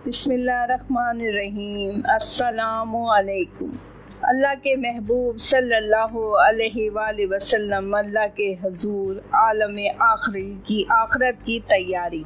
बिस्मिल्लाहिर्रहमानिर्रहीम। अस्सलामु अलैकुम। अल्लाह के महबूब सल्लल्लाहु अलैहि वसल्लम अल्लाह के हुजूर आलम आखिरी की आखिरत की तैयारी।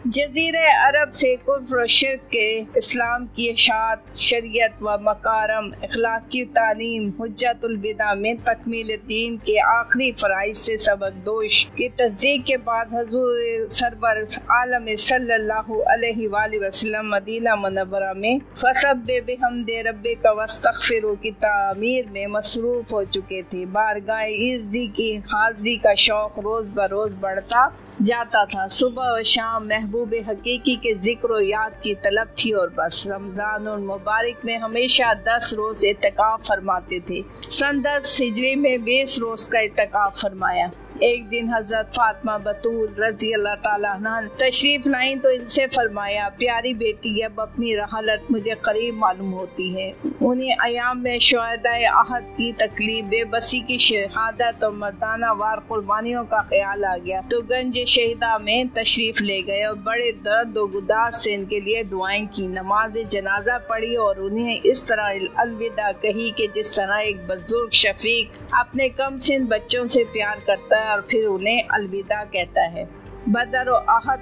जज़ीरे अरब से कुफ्र और शिर्क के इस्लाम की इशाअत, शरीयत व मकारम, अखलाक की तालीम, हुज्जतुल बिदा में तकमील दीन के आखिरी फ़राइज़ से सबक दोष की तस्दीक के बाद हुजूर सरवर आलम सल्लल्लाहु अलैहि वसल्लम मदीना मुनव्वरा में फसब्बिह बिहम्दि रब्बिका वस्तग़फिरहू की तामीर में मसरूफ़ हो चुके थे। बारगाह इज़्ज़ी की हाज़री का शौक़ रोज़ बरोज़ बढ़ता जाता था। सुबह व शाम महबूब हकीकी के जिक्र और याद की तलब थी और बस। रमज़ानुल मुबारक में हमेशा 10 रोज़ इत्तिकाफ़ फरमाते थे। सन 10 हिजरी में 20 रोज़ का इत्तिकाफ़ फरमाया। एक दिन हज़रत फातिमा बतूल रज़ी अल्लाह ताला अन्हा तशरीफ़ लाईं तो इनसे फरमाया, प्यारी बेटी, अब अपनी हालत मुझे करीब मालूम होती है। उन्हीं अयाम में शुहदाए अहद की तकलीफ, बेबसी की शहादत और मर्दाना वार कुर्बानियों का ख्याल आ गया तो गंज शहीदा में तशरीफ़ ले गए और बड़े दर्द व गुदास से इनके लिए दुआएं की। नमाज जनाजा पढ़ी और उन्हें इस तरह अलविदा कही कि जिस तरह एक बुजुर्ग शफीक अपने कम सिन बच्चों से प्यार करता है और फिर उन्हें अलविदा कहता है। बदर और अहद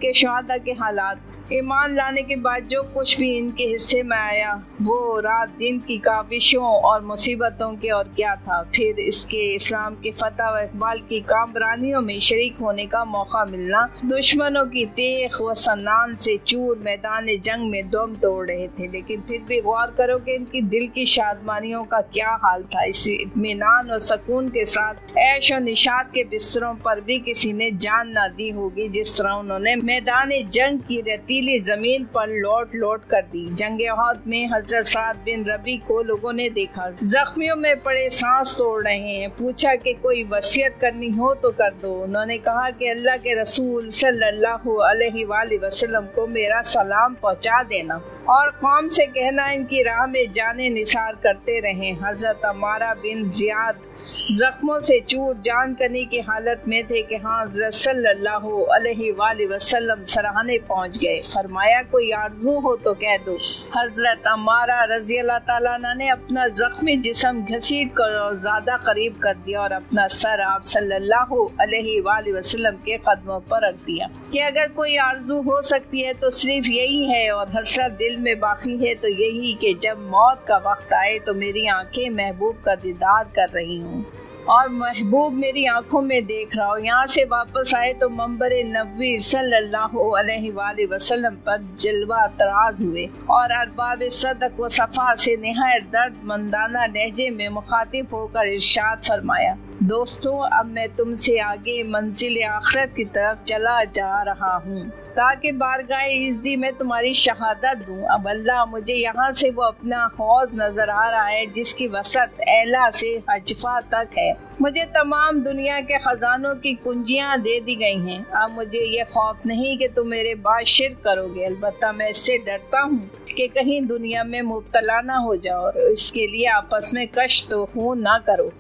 के शुहदा के हालात। ईमान लाने के बाद जो कुछ भी इनके हिस्से में आया वो रात दिन की काविशों और मुसीबतों के और क्या था। फिर इसके इस्लाम के फतह व इकबाल की कामरानियों में शरीक होने का मौका मिलना, दुश्मनों की तेख व सन्नान से चूर मैदान जंग में दम तोड़ रहे थे। लेकिन फिर भी गौर करो कि इनकी दिल की शादमानियों का क्या हाल था। इस इत्मीनान और सुकून के साथ ऐश और निशात के बिस्तरों पर भी किसी ने जान ना दी होगी जिस तरह उन्होंने मैदान जंग की रेतीली जमीन पर लौट कर दी। जंगे उहद में हज़रत साद बिन रबी को लोगों ने देखा जख्मियों में पड़े, सांस तोड़ रहे हैं। पूछा कि कोई वसीयत करनी हो तो कर दो। उन्होंने कहा कि अल्लाह के रसूल सल्लल्लाहु अलैहि वसल्लम को मेरा सलाम पहुंचा देना और कौम से कहना इनकी राह में जाने निसार करते रहें। हज़रत अमारा बिन ज़ियाद जख्मों से चूर जान करने की हालत में थे कि हाँ हज़रत सल्लल्लाहु अलैहि वसल्लम सराहने पहुँच गए। फरमाया, कोई आरज़ू हो तो कह दो। हज़रत अमारा रज़ी अल्लाह ताला अन्हा ने अपना ज़ख्मी जिस्म घसीट कर और ज़्यादा करीब कर दिया और अपना सर आप सल्लल्लाहु अलैहि वसल्लम के कदमों पर रख दिया कि अगर कोई आरज़ू हो सकती है तो सिर्फ यही है और हसरत दिल में बाकी है तो यही कि जब मौत का वक्त आए तो मेरी आंखें महबूब का दीदार कर रही हूँ और महबूब मेरी आंखों में देख रहा हो। यहाँ से वापस आए तो मंबर नबवी सल्लल्लाहु अलैहि वसल्लम पर जलवा तराज हुए और अरबाब सदक व सफ़ा से निहायत दर्द मंदाना लहजे में मुखातिब होकर इरशाद फरमाया, दोस्तों, अब मैं तुमसे आगे मंजिल आखिरत की तरफ चला जा रहा हूँ ताकि बारगाह इज़्ज़ी में तुम्हारी शहादत दूँ। अब अल्लाह मुझे यहाँ से वो अपना हौज़ नज़र आ रहा है जिसकी वसत एला से हजफा तक है। मुझे तमाम दुनिया के खजानों की कुंजियाँ दे दी गई हैं। अब मुझे ये खौफ नहीं कि तुम मेरे बाद शिर्क करोगे, अलबत्ता मैं इससे डरता हूँ कि कहीं दुनिया में मुब्तला ना हो जाओ और इसके लिए आपस में कश्त तो खून ना करो।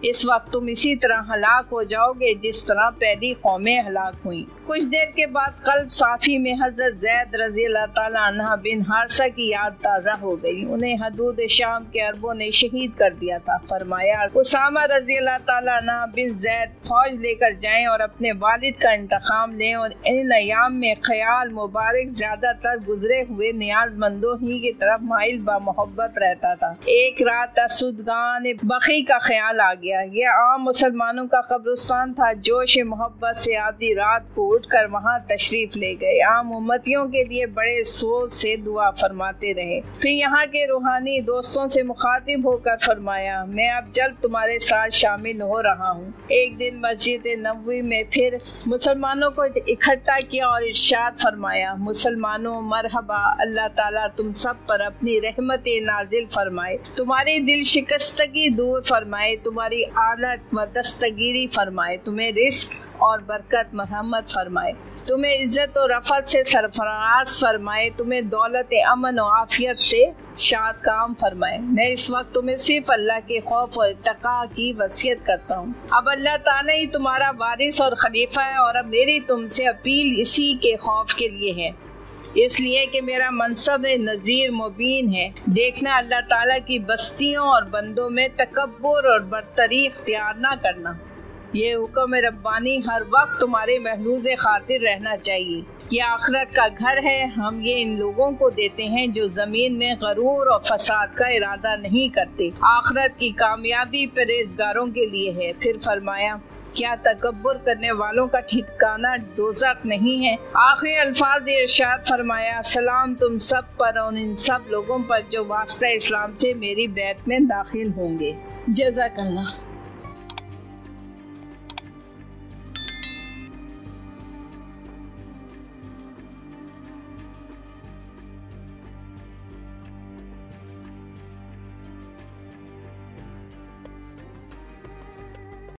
इस वक्त तुम इसी तरह हलाक हो जाओगे जिस तरह पहली कौमें हलाक हुई। कुछ देर के बाद कल्ब साफी में हज़रत ज़ैद रज़ी अल्लाह ताला अन्हा बिन हारसा की याद ताज़ा हो गई। उन्हें हदूद शाम के अरबों ने शहीद कर दिया था। फरमाया, उसामा रज़ी अल्लाह ताला अन्हा बिन ज़ैद फौज लेकर जाएं और अपने वालिद का इंतकाम लें और इन अयाम में ख्याल मुबारक ज़्यादातर गुजरे हुए नियाजमंदों ही की तरफ माइल बा मोहब्बत रहता था। एक रात असुदगान बखी का ख्याल आ गया। यह आम मुसलमानों का कब्रिस्तान था। जोश मोहब्बत से आधी रात को उठकर वहाँ तशरीफ ले गए। आम उम्मतियों के लिए बड़े सोच से दुआ फरमाते रहे। फिर यहाँ के रूहानी दोस्तों से मुखातिब होकर फरमाया, मैं अब जल्द तुम्हारे साथ शामिल हो रहा हूँ। एक दिन मस्जिद नबवी में फिर मुसलमानों को इकट्ठा किया और इरशाद फरमाया, मुसलमानों मरहबा, अल्लाह ताला तुम सब पर अपनी रहमत नाजिल फरमाए, तुम्हारी दिल शिकस्तगी दूर फरमाए, तुम्हारी आदत व दस्तगीरी फरमाए, तुम्हें रिस्क और बरकत मरहमत फरमाए, तुम्हें इज्जत और रफ़त से सरफराज फरमाए, तुम्हें दौलत अमन और आफियत से शाद काम फरमाए। मैं इस वक्त तुम्हें सिर्फ अल्लाह के खौफ और तक़वा की वसीयत करता हूँ। अब अल्लाह ताला ही तुम्हारा वारिस और खलीफा है और अब मेरी तुमसे अपील इसी के खौफ के लिए है। इसलिए कि मेरा मनसब नज़ीर मुबीन है। देखना अल्लाह ताला की बस्तियों और बंदों में तकब्बुर और बरतरी इख्तियार ना करना। ये हुक्म रब्बानी हर वक्त तुम्हारे महलूज़ खातिर रहना चाहिए। ये आखिरत का घर है, हम ये इन लोगों को देते हैं जो ज़मीन में गरूर और फसाद का इरादा नहीं करते। आखिरत की कामयाबी परहेज़गारों के लिए है। फिर फरमाया, क्या तकब्बुर करने वालों का ठिकाना दोज़ख नहीं है। आखिरी अल्फाज इरशाद फरमाया, सलाम तुम सब पर और इन सब लोगों पर जो वास्ता इस्लाम से मेरी बैत में दाखिल होंगे। जज़ाकल्लाह।